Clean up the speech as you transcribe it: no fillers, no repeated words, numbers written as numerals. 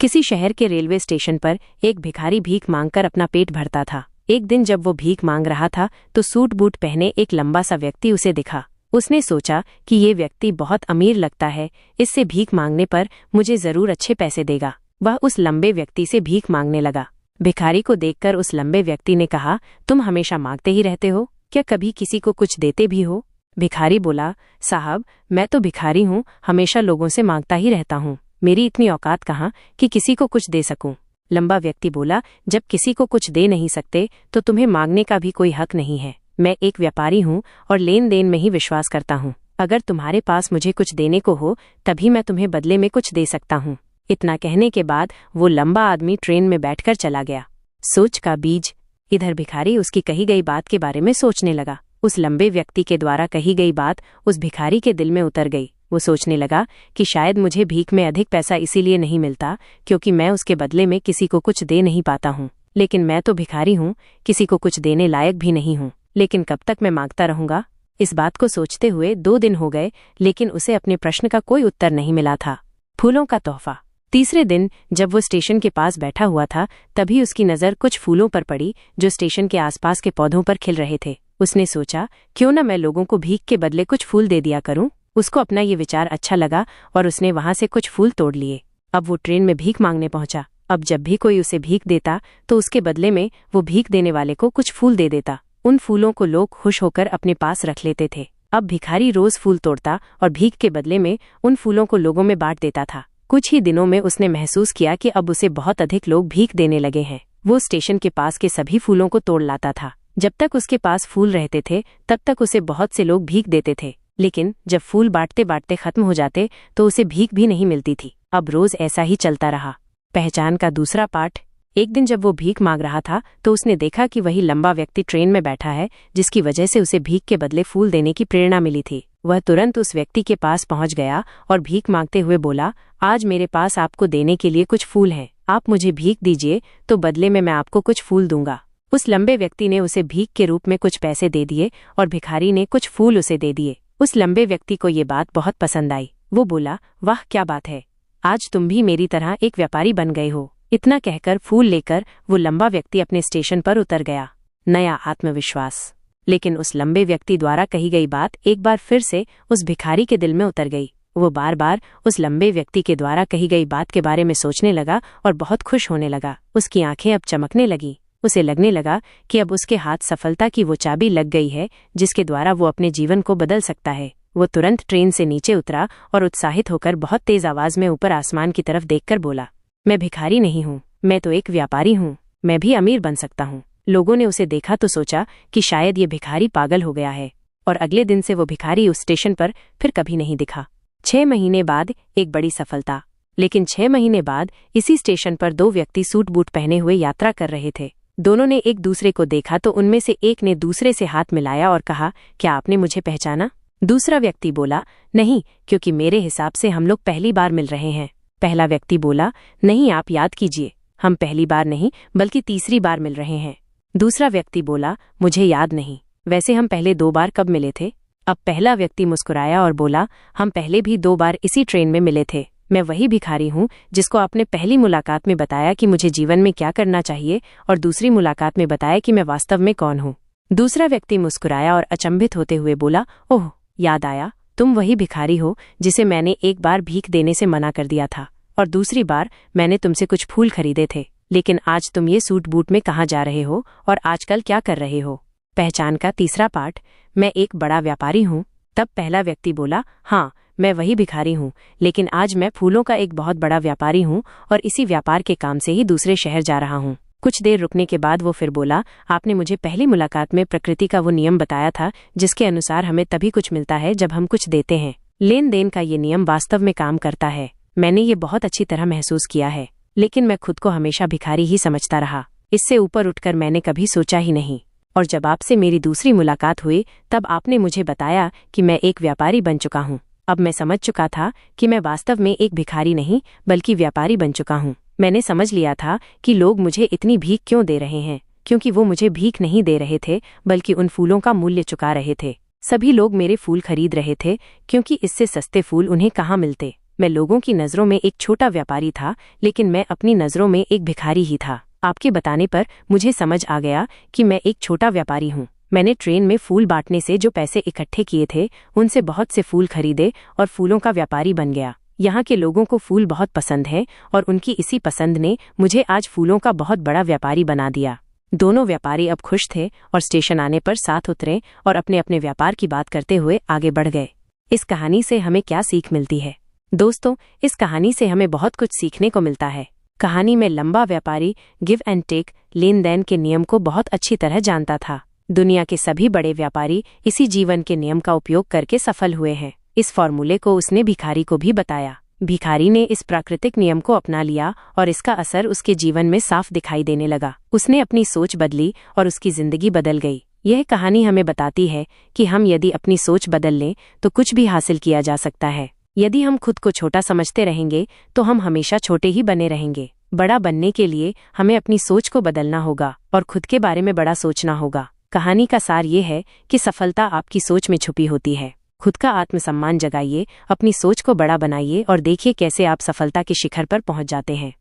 किसी शहर के रेलवे स्टेशन पर एक भिखारी भीख मांगकर अपना पेट भरता था। एक दिन जब वो भीख मांग रहा था तो सूट बूट पहने एक लंबा सा व्यक्ति उसे दिखा। उसने सोचा कि ये व्यक्ति बहुत अमीर लगता है, इससे भीख मांगने पर मुझे जरूर अच्छे पैसे देगा। वह उस लंबे व्यक्ति से भीख मांगने लगा। भिखारी को देखकर उस लंबे व्यक्ति ने कहा, तुम हमेशा मांगते ही रहते हो, क्या कभी किसी को कुछ देते भी हो? भिखारी बोला, साहब मैं तो भिखारी हूँ, हमेशा लोगों से मांगता ही रहता हूँ, मेरी इतनी औकात कहाँ कि किसी को कुछ दे सकूं। लंबा व्यक्ति बोला, जब किसी को कुछ दे नहीं सकते तो तुम्हें मांगने का भी कोई हक नहीं है। मैं एक व्यापारी हूँ और लेन देन में ही विश्वास करता हूँ। अगर तुम्हारे पास मुझे कुछ देने को हो तभी मैं तुम्हें बदले में कुछ दे सकता हूँ। इतना कहने के बाद वो लंबा आदमी ट्रेन में बैठकर चला गया। सोच का बीज। इधर भिखारी उसकी कही गई बात के बारे में सोचने लगा। उस लंबे व्यक्ति के द्वारा कही गई बात उस भिखारी के दिल में उतर गई। वो सोचने लगा कि शायद मुझे भीख में अधिक पैसा इसीलिए नहीं मिलता क्योंकि मैं उसके बदले में किसी को कुछ दे नहीं पाता हूँ। लेकिन मैं तो भिखारी हूँ, किसी को कुछ देने लायक भी नहीं हूँ, लेकिन कब तक मैं मांगता रहूंगा? इस बात को सोचते हुए 2 दिन हो गए, लेकिन उसे अपने प्रश्न का कोई उत्तर नहीं मिला था। फूलों का तोहफा। तीसरे दिन जब वो स्टेशन के पास बैठा हुआ था तभी उसकी नज़र कुछ फूलों पर पड़ी जो स्टेशन के आसपास के पौधों पर खिल रहे थे। उसने सोचा, क्यों न मैं लोगों को भीख के बदले कुछ फूल दे दिया करूं। उसको अपना ये विचार अच्छा लगा और उसने वहां से कुछ फूल तोड़ लिए। अब वो ट्रेन में भीख मांगने पहुंचा। अब जब भी कोई उसे भीख देता तो उसके बदले में वो भीख देने वाले को कुछ फूल दे देता। उन फूलों को लोग खुश होकर अपने पास रख लेते थे। अब भिखारी रोज फूल तोड़ता और भीख के बदले में उन फूलों को लोगों में बांट देता था। कुछ ही दिनों में उसने महसूस किया कि अब उसे बहुत अधिक लोग भीख देने लगे हैं। वो स्टेशन के पास के सभी फूलों को तोड़ लाता था। जब तक उसके पास फूल रहते थे तब तक उसे बहुत से लोग भीख देते थे, लेकिन जब फूल बांटते बांटते खत्म हो जाते तो उसे भीख भी नहीं मिलती थी। अब रोज ऐसा ही चलता रहा। पहचान का दूसरा पाठ। एक दिन जब वो भीख मांग रहा था तो उसने देखा कि वही लंबा व्यक्ति ट्रेन में बैठा है जिसकी वजह से उसे भीख के बदले फूल देने की प्रेरणा मिली थी। वह तुरंत उस व्यक्ति के पास पहुंच गया और भीख मांगते हुए बोला, आज मेरे पास आपको देने के लिए कुछ फूल हैं, आप मुझे भीख दीजिए तो बदले में मैं आपको कुछ फूल दूंगा। उस लंबे व्यक्ति ने उसे भीख के रूप में कुछ पैसे दे दिए और भिखारी ने कुछ फूल उसे दे दिए। उस लंबे व्यक्ति को ये बात बहुत पसंद आई। वो बोला, वाह क्या बात है, आज तुम भी मेरी तरह एक व्यापारी बन गए हो। इतना कहकर फूल लेकर वो लंबा व्यक्ति अपने स्टेशन पर उतर गया। नया आत्मविश्वास। लेकिन उस लंबे व्यक्ति द्वारा कही गई बात एक बार फिर से उस भिखारी के दिल में उतर गई। वो बार बार उस लंबे व्यक्ति के द्वारा कही गई बात के बारे में सोचने लगा और बहुत खुश होने लगा। उसकी आंखें अब चमकने लगी। उसे लगने लगा कि अब उसके हाथ सफलता की वो चाबी लग गई है जिसके द्वारा वो अपने जीवन को बदल सकता है। वो तुरंत ट्रेन से नीचे उतरा और उत्साहित होकर बहुत तेज आवाज में ऊपर आसमान की तरफ देखकर बोला, मैं भिखारी नहीं हूँ, मैं तो एक व्यापारी हूँ, मैं भी अमीर बन सकता हूँ। लोगों ने उसे देखा तो सोचा कि शायद ये भिखारी पागल हो गया है, और अगले दिन से वो भिखारी उस स्टेशन पर फिर कभी नहीं दिखा। 6 महीने बाद एक बड़ी सफलता। लेकिन 6 महीने बाद इसी स्टेशन पर 2 व्यक्ति सूट बूट पहने हुए यात्रा कर रहे थे। दोनों ने एक दूसरे को देखा तो उनमें से एक ने दूसरे से हाथ मिलाया और कहा, क्या आपने मुझे पहचाना? दूसरा व्यक्ति बोला, नहीं, क्योंकि मेरे हिसाब से हम लोग पहली बार मिल रहे हैं। पहला व्यक्ति बोला, नहीं, आप याद कीजिए, हम पहली बार नहीं बल्कि तीसरी बार मिल रहे हैं। दूसरा व्यक्ति बोला, मुझे याद नहीं, वैसे हम पहले 2 बार कब मिले थे? अब पहला व्यक्ति मुस्कुराया और बोला, हम पहले भी 2 बार इसी ट्रेन में मिले थे। मैं वही भिखारी हूँ जिसको आपने पहली मुलाकात में बताया कि मुझे जीवन में क्या करना चाहिए और दूसरी मुलाकात में बताया कि मैं वास्तव में कौन हूँ। दूसरा व्यक्ति मुस्कुराया और अचंभित होते हुए बोला, ओह, याद आया, तुम वही भिखारी हो जिसे मैंने एक बार भीख देने से मना कर दिया था और दूसरी बार मैंने तुमसे कुछ फूल खरीदे थे। लेकिन आज तुम ये सूट बूट में कहाँ जा रहे हो और आजकल क्या कर रहे हो? पहचान का तीसरा पाठ। मैं एक बड़ा व्यापारी हूँ। तब पहला व्यक्ति बोला, हाँ, मैं वही भिखारी हूँ, लेकिन आज मैं फूलों का एक बहुत बड़ा व्यापारी हूँ और इसी व्यापार के काम से ही दूसरे शहर जा रहा हूँ। कुछ देर रुकने के बाद वो फिर बोला, आपने मुझे पहली मुलाकात में प्रकृति का वो नियम बताया था जिसके अनुसार हमें तभी कुछ मिलता है जब हम कुछ देते हैं। लेन देन का ये नियम वास्तव में काम करता है। मैंने ये बहुत अच्छी तरह महसूस किया है, लेकिन मैं खुद को हमेशा भिखारी ही समझता रहा। इससे ऊपर उठकर मैंने कभी सोचा ही नहीं। और जब आपसे मेरी दूसरी मुलाकात हुई तब आपने मुझे बताया कि मैं एक व्यापारी बन चुका हूँ। अब मैं समझ चुका था कि मैं वास्तव में एक भिखारी नहीं बल्कि व्यापारी बन चुका हूँ। मैंने समझ लिया था कि लोग मुझे इतनी भीख क्यों दे रहे हैं, क्योंकि वो मुझे भीख नहीं दे रहे थे बल्कि उन फूलों का मूल्य चुका रहे थे। सभी लोग मेरे फूल खरीद रहे थे क्योंकि इससे सस्ते फूल उन्हें कहाँ मिलते। मैं लोगों की नज़रों में एक छोटा व्यापारी था, लेकिन मैं अपनी नज़रों में एक भिखारी ही था। आपके बताने पर मुझे समझ आ गया कि मैं एक छोटा व्यापारी हूँ। मैंने ट्रेन में फूल बांटने से जो पैसे इकट्ठे किए थे, उनसे बहुत से फूल खरीदे और फूलों का व्यापारी बन गया। यहाँ के लोगों को फूल बहुत पसंद है और उनकी इसी पसंद ने मुझे आज फूलों का बहुत बड़ा व्यापारी बना दिया। दोनों व्यापारी अब खुश थे और स्टेशन आने पर साथ उतरे और अपने अपने व्यापार की बात करते हुए आगे बढ़ गए। इस कहानी से हमें क्या सीख मिलती है? दोस्तों, इस कहानी से हमें बहुत कुछ सीखने को मिलता है। कहानी में लंबा व्यापारी गिव एंड टेक, लेन देन के नियम को बहुत अच्छी तरह जानता था। दुनिया के सभी बड़े व्यापारी इसी जीवन के नियम का उपयोग करके सफल हुए हैं। इस फॉर्मूले को उसने भिखारी को भी बताया। भिखारी ने इस प्राकृतिक नियम को अपना लिया और इसका असर उसके जीवन में साफ दिखाई देने लगा। उसने अपनी सोच बदली और उसकी जिंदगी बदल गई। यह कहानी हमें बताती है कि हम यदि अपनी सोच बदल लें तो कुछ भी हासिल किया जा सकता है। यदि हम खुद को छोटा समझते रहेंगे तो हम हमेशा छोटे ही बने रहेंगे। बड़ा बनने के लिए हमें अपनी सोच को बदलना होगा और खुद के बारे में बड़ा सोचना होगा। कहानी का सार ये है कि सफलता आपकी सोच में छुपी होती है। खुद का आत्मसम्मान जगाइए, अपनी सोच को बड़ा बनाइए और देखिए कैसे आप सफलता के शिखर पर पहुंच जाते हैं।